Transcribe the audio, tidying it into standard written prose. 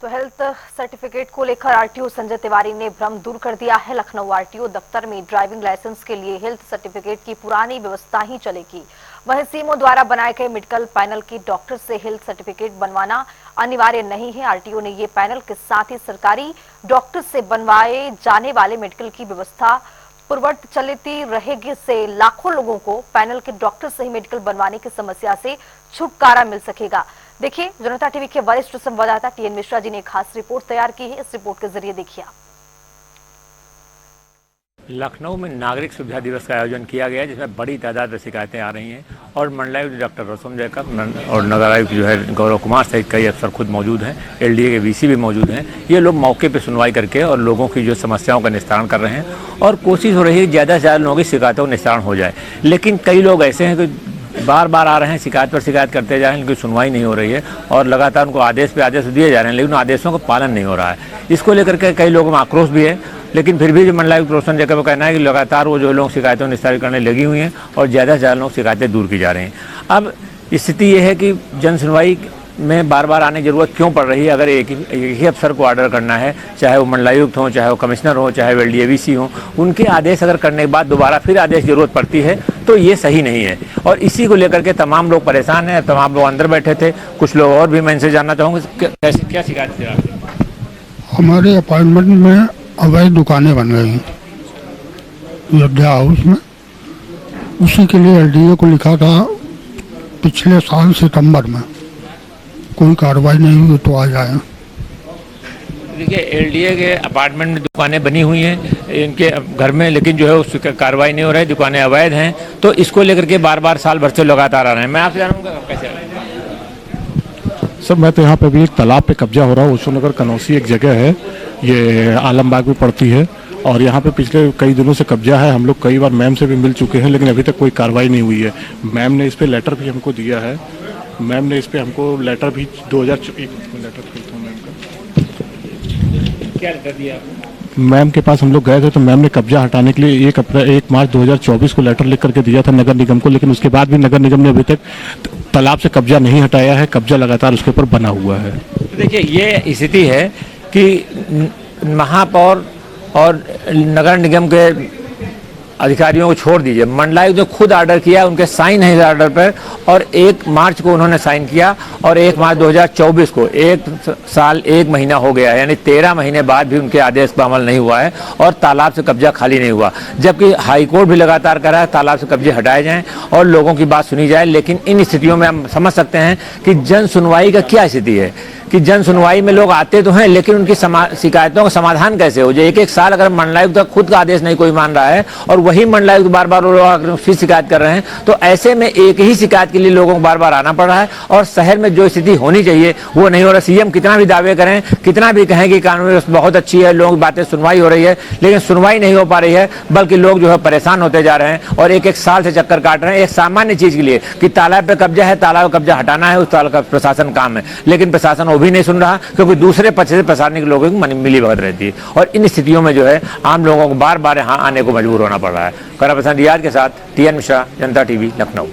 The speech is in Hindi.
तो हेल्थ सर्टिफिकेट को लेकर आरटीओ संजय तिवारी ने भ्रम दूर कर दिया है। लखनऊ आरटीओ दफ्तर में ड्राइविंग लाइसेंस के लिए हेल्थ सर्टिफिकेट की पुरानी व्यवस्था ही चलेगी। वहीं सीएमओ द्वारा बनाए गए मेडिकल पैनल की डॉक्टर से हेल्थ सर्टिफिकेट बनवाना अनिवार्य नहीं है। आरटीओ ने ये पैनल के साथ ही सरकारी डॉक्टर से बनवाए जाने वाले मेडिकल की व्यवस्था पूर्ववत चलती रहेगी से लाखों लोगों को पैनल के डॉक्टर से ही मेडिकल बनवाने की समस्या से छुटकारा मिल सकेगा। देखिए, जनता टीवी के वरिष्ठ संवाददाता टीएन मिश्रा जी ने एक खास रिपोर्ट तैयार की है। इस रिपोर्ट के जरिए देखिए आप। लखनऊ में नागरिक सुविधा दिवस का आयोजन किया गया, जिसमें बड़ी तादाद में शिकायतें आ रही हैं और मंडलायुक्त डॉक्टर रसोम जैकब और नगर आयुक्त जो है गौरव कुमार सहित कई अफसर खुद मौजूद हैं, एलडीए के वीसी भी मौजूद हैं। ये लोग मौके पर सुनवाई करके और लोगों की जो समस्याओं का निस्तारण कर रहे हैं और कोशिश हो रही है ज़्यादा से ज़्यादा लोगों की शिकायतों का निस्तारण हो जाए। लेकिन कई लोग ऐसे हैं कि बार बार आ रहे हैं, शिकायत पर शिकायत करते जा रहे हैं, इनकी सुनवाई नहीं हो रही है और लगातार उनको आदेश पे आदेश दिए जा रहे हैं, लेकिन आदेशों का पालन नहीं हो रहा है। इसको लेकर के कई लोगों में आक्रोश भी है, लेकिन फिर भी जो मंडलायुक्त रोशन जैकब का कहना है कि लगातार वो जो लोग शिकायतों निस्तारित करने लगी हुई हैं और ज़्यादा से ज़्यादा लोग शिकायतें दूर की जा रही हैं। अब स्थिति ये है कि जन सुनवाई में बार बार आने की जरूरत क्यों पड़ रही है? अगर एक ही अफसर को ऑर्डर करना है, चाहे वो मंडलायुक्त हो, चाहे वो कमिश्नर हो, चाहे वो एलडीएवीसी हो, उनके आदेश अगर करने के बाद दोबारा फिर आदेश की जरूरत पड़ती है तो ये सही नहीं है। और इसी को लेकर के तमाम लोग परेशान हैं। तमाम लोग अंदर बैठे थे, कुछ लोग और भी मैं इनसे जानना चाहूँगा क्या शिकायत थी आपकी? हमारे अपार्टमेंट में अवैध दुकानें बन गई अयोध्या हाउस में। उसी के लिए एलडीए को लिखा था पिछले साल सितंबर में, कोई कार्रवाई नहीं हुई तो आ जाए। देखिए, एलडीए के अपार्टमेंट में दुकानें बनी हुई हैं इनके घर में, लेकिन जो है उस कार्रवाई नहीं हो रही, दुकानें अवैध हैं। तो इसको लेकर के बार बार साल भर से लगातार आ रहे हैं। मैं आपसे जानूंगा कैसे? सर, मैं तो यहाँ पे भी एक तालाब पे कब्जा हो रहा है। ओशोनगर कनौसी एक जगह है, ये आलमबाग में पड़ती है और यहाँ पे पिछले कई दिनों से कब्जा है। हम लोग कई बार मैम से भी मिल चुके हैं, लेकिन अभी तक कोई कार्रवाई नहीं हुई है। मैम ने इस पे लेटर भी हमको दिया है। मैम ने इस पे हमको लेटर भी 2024 लेटर करता हूँ मैम का। क्या लेटर दिया आपने? मैम के पास हम लोग गए थे तो मैम ने कब्जा हटाने के लिए 1 मार्च 2024 को लेटर लिख करके दिया था नगर निगम को, लेकिन उसके बाद भी नगर निगम ने अभी तक तालाब से कब्जा नहीं हटाया है। कब्जा लगातार उसके ऊपर बना हुआ है। देखिए, ये स्थिति है कि महापौर और नगर निगम के अधिकारियों को छोड़ दीजिए, मंडलायुक्त ने खुद ऑर्डर किया, उनके साइन है इस ऑर्डर पर और 1 मार्च को उन्होंने साइन किया और 1 मार्च 2024 को 1 साल 1 महीना हो गया है, यानी 13 महीने बाद भी उनके आदेश पर अमल नहीं हुआ है और तालाब से कब्जा खाली नहीं हुआ। जबकि हाईकोर्ट भी लगातार कर रहा है तालाब से कब्जे हटाए जाएं और लोगों की बात सुनी जाए। लेकिन इन स्थितियों में हम समझ सकते हैं कि जन सुनवाई का क्या स्थिति है कि जन सुनवाई में लोग आते तो हैं, लेकिन उनकी शिकायतों का समाधान कैसे हो जाए? एक साल अगर मंडलायुक्त का खुद का आदेश नहीं कोई मान रहा है और वही मंडलायुक्त बार बार फिर शिकायत कर रहे हैं, तो ऐसे में एक ही शिकायत के लिए लोगों को बार बार आना पड़ रहा है और शहर में जो स्थिति होनी चाहिए वो नहीं हो रहा। सीएम कितना भी दावे करें, कितना भी कहें कि कानून व्यवस्था बहुत अच्छी है, लोगों की बातें सुनवाई हो रही है, लेकिन सुनवाई नहीं हो पा रही है, बल्कि लोग जो है परेशान होते जा रहे हैं और एक साल से चक्कर काट रहे हैं एक सामान्य चीज के लिए कि तालाब पे कब्जा है, तालाब कब्जा हटाना है, उस तालाब का प्रशासन काम है। लेकिन प्रशासन वो भी नहीं सुन रहा, क्योंकि दूसरे पक्ष से प्रशासनिक लोगों की मिली भगत रहती है और इन स्थितियों में जो है आम लोगों को बार बार यहाँ आने को मजबूर होना पड़ रहा है। कैमरा पर्सन रियाज के साथ टीएन मिश्रा, जनता टीवी, लखनऊ।